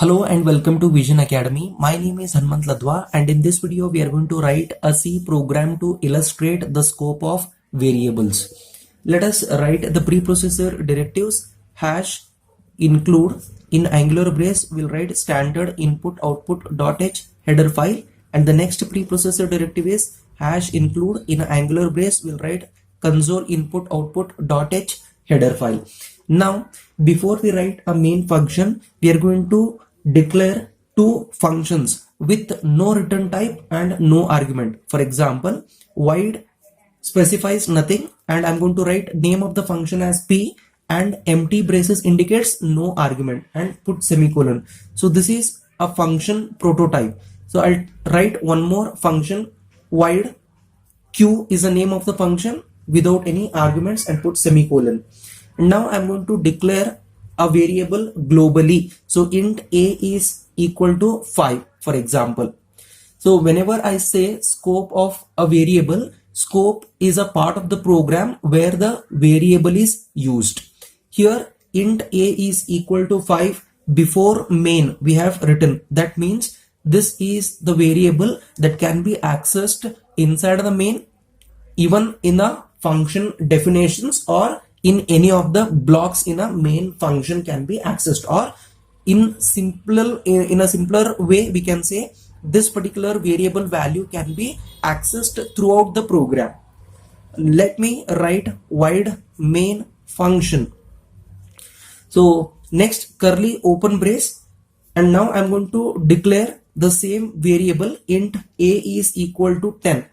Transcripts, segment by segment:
Hello and welcome to Vision Academy. My name is Hanmant Ladwa and in this video we are going to write a C program to illustrate the scope of variables. Let us write the preprocessor directives hash include in angular brace we'll write standard input output dot h header file, and the next preprocessor directive is hash include in angular brace we'll write console input output dot h header file. Now, before we write a main function, we are going to declare two functions with no return type and no argument. For example, void specifies nothing and I'm going to write name of the function as p, and empty braces indicates no argument and put semicolon. So this is a function prototype. So I'll write one more function, void q is the name of the function without any arguments and put semicolon. Now I'm going to declare a variable globally. So int a is equal to 5, for example. So whenever I say scope of a variable, scope is a part of the program where the variable is used. Here int a is equal to 5, before main we have written. That means this is the variable that can be accessed inside the main, even in a function definitions, or in any of the blocks in a main function can be accessed, or in a simpler way we can say this particular variable value can be accessed throughout the program. Let me write void main function. So next curly open brace, and now I'm going to declare the same variable int a is equal to 10.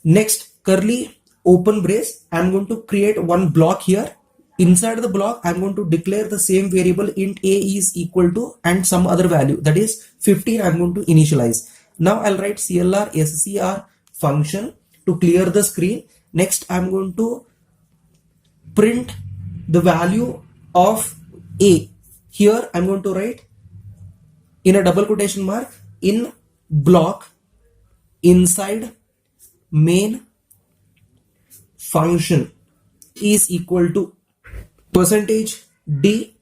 Next curly open brace, I'm going to create one block here. Inside the block I'm going to declare the same variable int a is equal to and some other value, that is 15. I'm going to initialize. Now I'll write clr scr function to clear the screen. Next I'm going to print the value of a. Here I'm going to write in a double quotation mark in block inside main function is equal to percentage d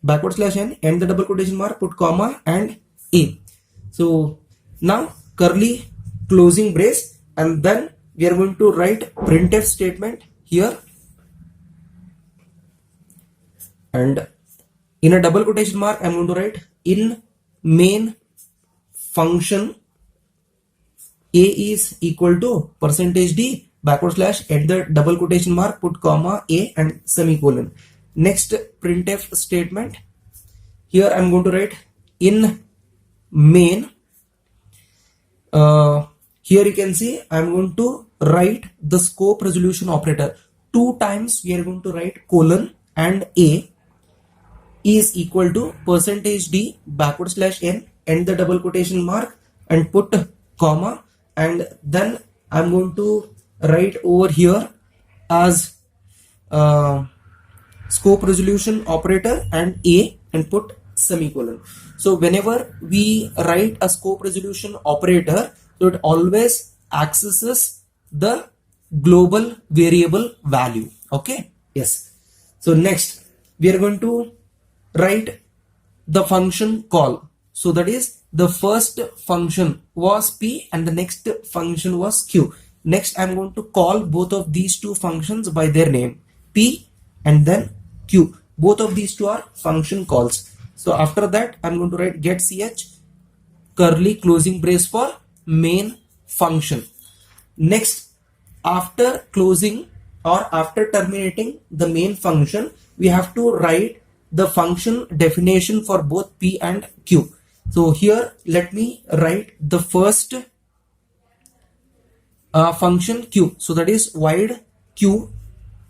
backward slash n, and the double quotation mark, put comma and a. So now curly closing brace, and then we are going to write printf statement here, and in a double quotation mark I'm going to write in main function a is equal to percentage d backward slash at the double quotation mark, put comma a and semicolon. Next printf statement, here I'm going to write in main. Here you can see I'm going to write the scope resolution operator. 2 times we are going to write colon and a is equal to percentage d backward slash n and the double quotation mark and put comma, and then I'm going to write over here as scope resolution operator and a and put semicolon. So whenever we write a scope resolution operator, so it always accesses the global variable value. Okay, yes. So next we are going to write the function call. So that is the first function was p and the next function was q. Next I'm going to call both of these two functions by their name, p and then q. Both of these two are function calls. So after that I'm going to write get ch curly closing brace for main function. Next, after closing or after terminating the main function, we have to write the function definition for both p and q. So here let me write the first function q. So that is void q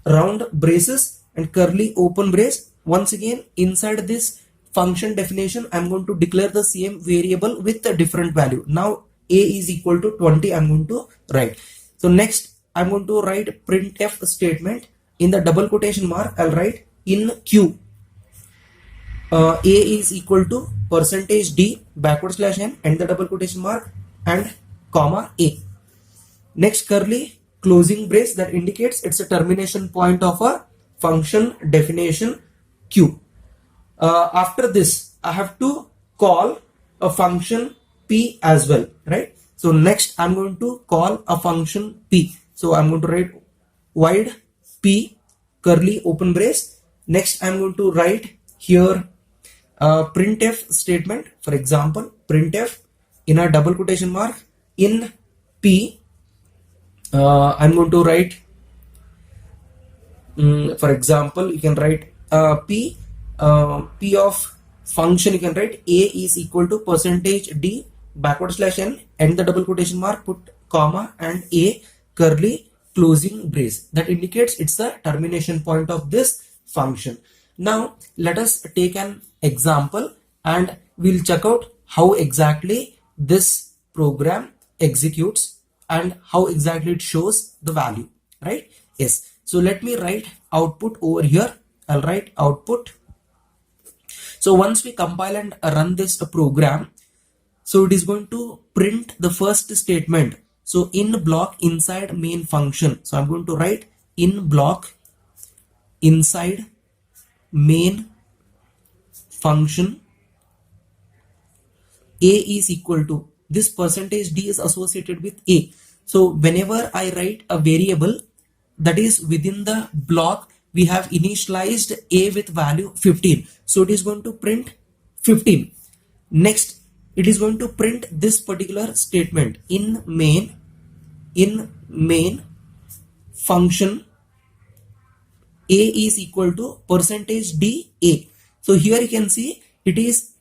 round braces and curly open brace. Once again inside this function definition I'm going to declare the same variable with a different value. Now a is equal to 20 I'm going to write. So next I'm going to write printf statement. In the double quotation mark I'll write in q a is equal to percentage d backward slash n and the double quotation mark and comma a. Next curly closing brace, that indicates it's a termination point of a function definition q. After this I have to call a function p as well, right? So next I'm going to call a function p. So I'm going to write void p curly open brace. Next I'm going to write here printf statement. For example, printf in a double quotation mark in p. I'm going to write for example, you can write p of function. You can write a is equal to percentage d backward slash n, end the double quotation mark, put comma and a curly closing brace. That indicates it's the termination point of this function. Now let us take an example and we'll check out how exactly this program executes and how exactly it shows the value, right? Yes. So let me write output over here. I'll write output. So once we compile and run this program, so it is going to print the first statement. So in block inside main function. So I'm going to write in block inside main function, a is equal to this percentage d is associated with a. So whenever I write a variable that is within the block, we have initialized a with value 15. So it is going to print 15. Next, it is going to print this particular statement in main function, a is equal to percentage d a. So here you can see it is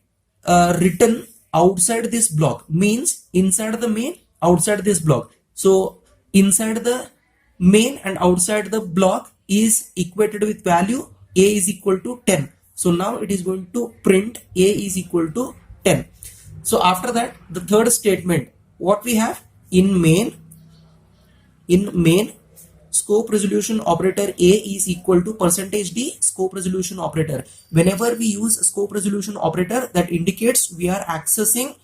written outside this block, means inside the main, outside this block. So inside the main and outside the block is equated with value a is equal to 10. So now it is going to print a is equal to 10. So after that, the third statement, what we have in main scope resolution operator a is equal to percentage d scope resolution operator. Whenever we use scope resolution operator, that indicates we are accessing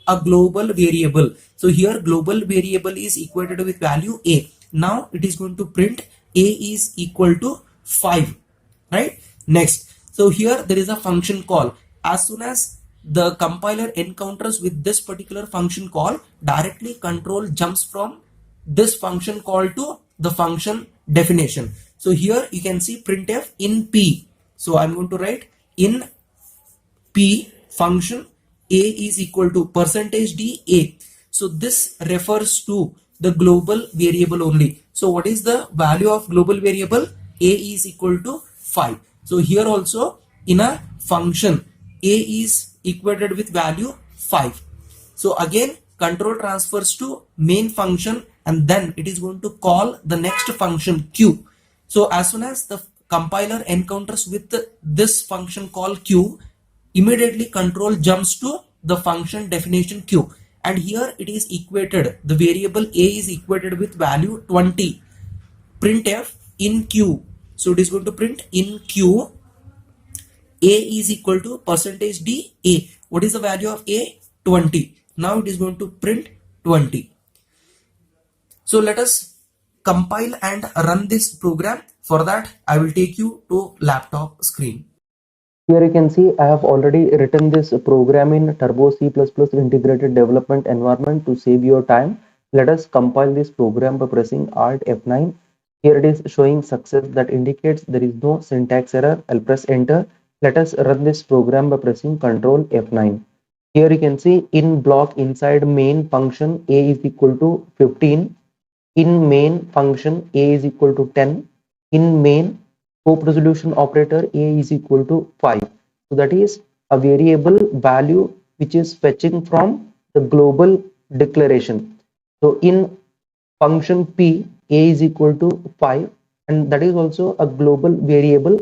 a global variable. So here global variable is equated with value a. Now it is going to print a is equal to 5, right? Next, so here there is a function call. As soon as the compiler encounters with this particular function call, directly control jumps from this function call to the function definition. So here you can see printf in p. So I'm going to write in p function a is equal to percentage d a. So this refers to the global variable only. So what is the value of global variable? A is equal to 5. So here also in a function a is equated with value 5. So again control transfers to main function and then it is going to call the next function q. So as soon as the compiler encounters with this function call q, immediately control jumps to the function definition q, and here it is equated, the variable a is equated with value 20. Printf in q. So it is going to print in q a is equal to percentage d a. What is the value of a? 20. Now it is going to print 20. So let us compile and run this program. For that, I will take you to laptop screen. Here you can see I have already written this program in Turbo C++ integrated development environment to save your time. Let us compile this program by pressing Alt F9. Here it is showing success, that indicates there is no syntax error. I'll press enter. Let us run this program by pressing Ctrl F9. Here you can see in block inside main function a is equal to 15. In main function a is equal to 10. In main scope resolution operator a is equal to 5. So that is a variable value which is fetching from the global declaration. So in function p a is equal to 5, and that is also a global variable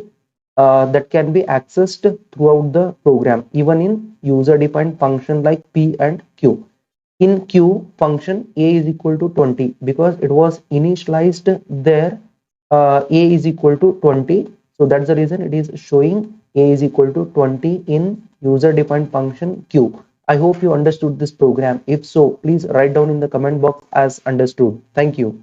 that can be accessed throughout the program, even in user defined function like p and q. In q function a is equal to 20 because it was initialized there, a is equal to 20. So that's the reason it is showing a is equal to 20 in user defined function q. I hope you understood this program. If so, please write down in the comment box as understood. Thank you.